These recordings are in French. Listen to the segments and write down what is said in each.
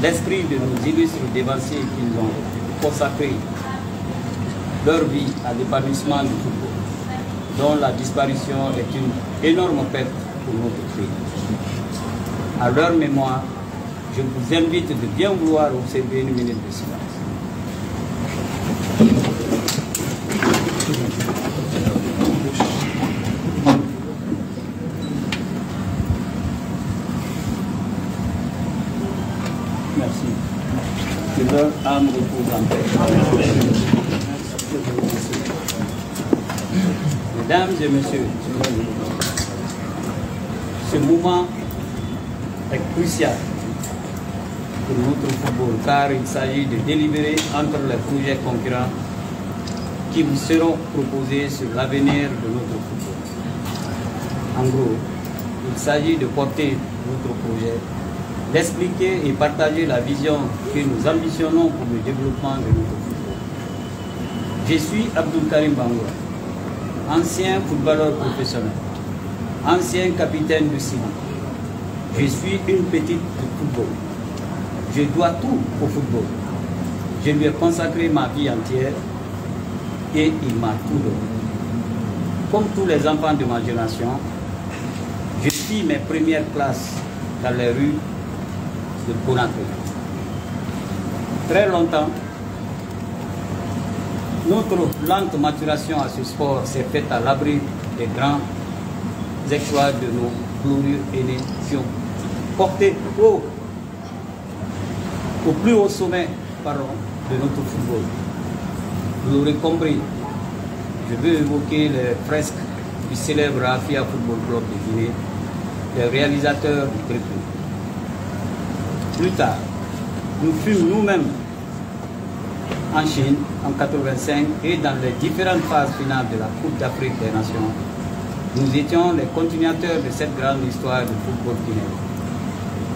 l'esprit de nos illustres dévanciers qui ont consacré leur vie à l'épanouissement du football, dont la disparition est une énorme perte pour notre pays. À leur mémoire, je vous invite de bien vouloir observer une minute de silence. Merci. Que leur âme repose en paix. Mesdames et messieurs, ce moment est crucial pour notre football car il s'agit de délibérer entre les projets concurrents qui vous seront proposés sur l'avenir de notre football. En gros, il s'agit de porter notre projet, d'expliquer et partager la vision que nous ambitionnons pour le développement de notre football. Je suis Abdul Karim Bangoura, ancien footballeur professionnel, ancien capitaine de Sili. Je suis une petite du football. Je dois tout au football. Je lui ai consacré ma vie entière et il m'a tout donné. Comme tous les enfants de ma génération, je fis mes premières classes dans les rues de Conakry. Très longtemps, notre lente maturation à ce sport s'est faite à l'abri des grands exploits de nos glorieux aînés qui ont porté au plus haut sommet de notre football. Vous l'aurez compris, je veux évoquer les fresques du célèbre Afia Football Club de Guinée, les réalisateurs du triplé. Plus tard, nous fûmes nous-mêmes en Chine en 1985 et dans les différentes phases finales de la Coupe d'Afrique des Nations, nous étions les continuateurs de cette grande histoire du football guinéen.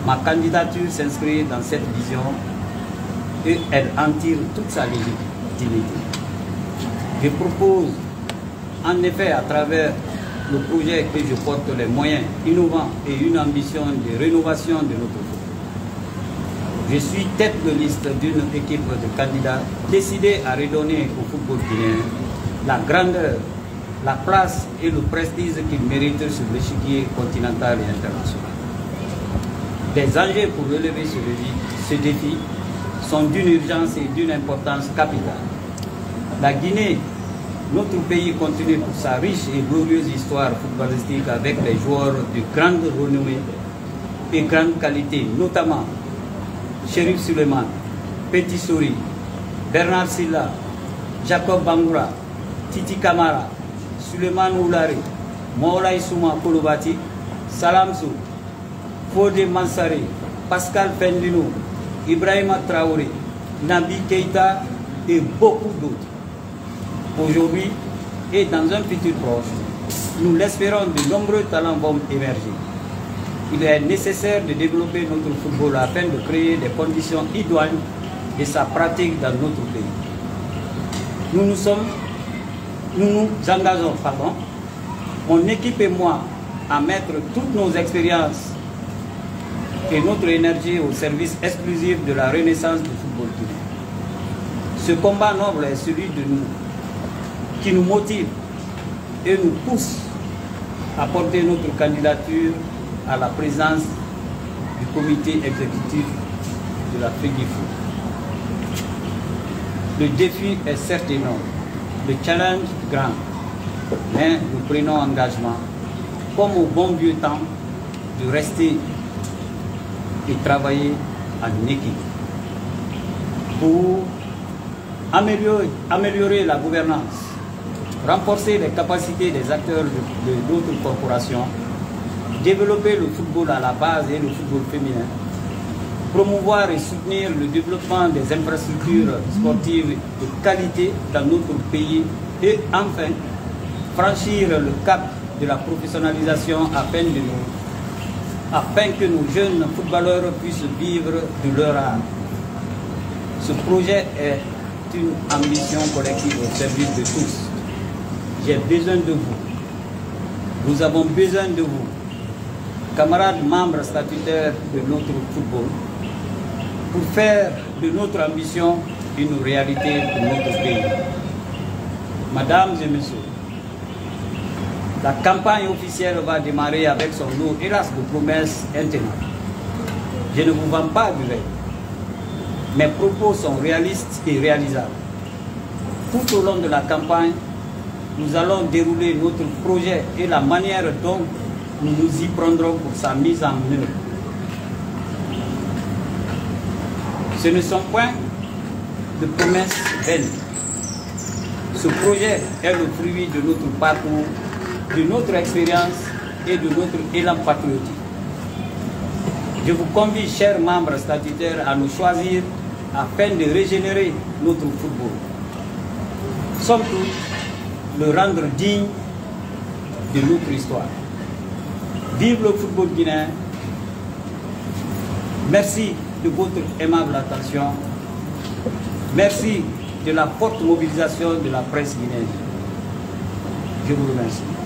Ma candidature s'inscrit dans cette vision et elle en tire toute sa légitimité. Je propose en effet à travers le projet que je porte les moyens innovants et une ambition de rénovation de notre football. Je suis tête de liste d'une équipe de candidats décidés à redonner au football guinéen la grandeur, la place et le prestige qu'il mérite sur l'échiquier continental et international. Des enjeux pour relever ce défi sont d'une urgence et d'une importance capitale. La Guinée, notre pays, continue pour sa riche et glorieuse histoire footballistique avec des joueurs de grande renommée et grande qualité, notamment Chérif Suleiman, Petit Souri, Bernard Silla, Jacob Bangoura, Titi Kamara, Suleiman Oulari, Moulay Souma Kolobati, Salam Sou, Fodé Mansari, Pascal Pendino, Ibrahima Traoré, Nabi Keita et beaucoup d'autres. Aujourd'hui et dans un futur proche, nous l'espérons, de nombreux talents vont émerger. Il est nécessaire de développer notre football afin de créer des conditions idoines de sa pratique dans notre pays. Nous nous engageons, mon équipe et moi, à mettre toutes nos expériences et notre énergie au service exclusif de la renaissance du football guinéen. Ce combat noble est celui de nous, qui nous motive et nous pousse à porter notre candidature à la présence du comité exécutif de la FEGIFO. Le défi est certes énorme, le challenge grand, mais nous prenons engagement, comme au bon vieux temps, de rester et travailler en équipe pour améliorer la gouvernance, renforcer les capacités des acteurs de d'autres corporations, développer le football à la base et le football féminin, promouvoir et soutenir le développement des infrastructures sportives de qualité dans notre pays et enfin franchir le cap de la professionnalisation afin que nos jeunes footballeurs puissent vivre de leur art. Ce projet est une ambition collective au service de tous. J'ai besoin de vous. Nous avons besoin de vous. Camarades membres statutaires de notre football, pour faire de notre ambition une réalité pour notre pays. Mesdames et messieurs, la campagne officielle va démarrer avec son lot, hélas, de promesses intenables. Je ne vous vends pas du rêve. Mes propos sont réalistes et réalisables. Tout au long de la campagne, nous allons dérouler notre projet et la manière dont nous nous y prendrons pour sa mise en œuvre. Ce ne sont point de promesses vaines. Ce projet est le fruit de notre parcours, de notre expérience et de notre élan patriotique. Je vous convie, chers membres statutaires, à nous choisir afin de régénérer notre football. Somme toute, le rendre digne de notre histoire. Vive le football guinéen. Merci de votre aimable attention. Merci de la forte mobilisation de la presse guinéenne. Je vous remercie.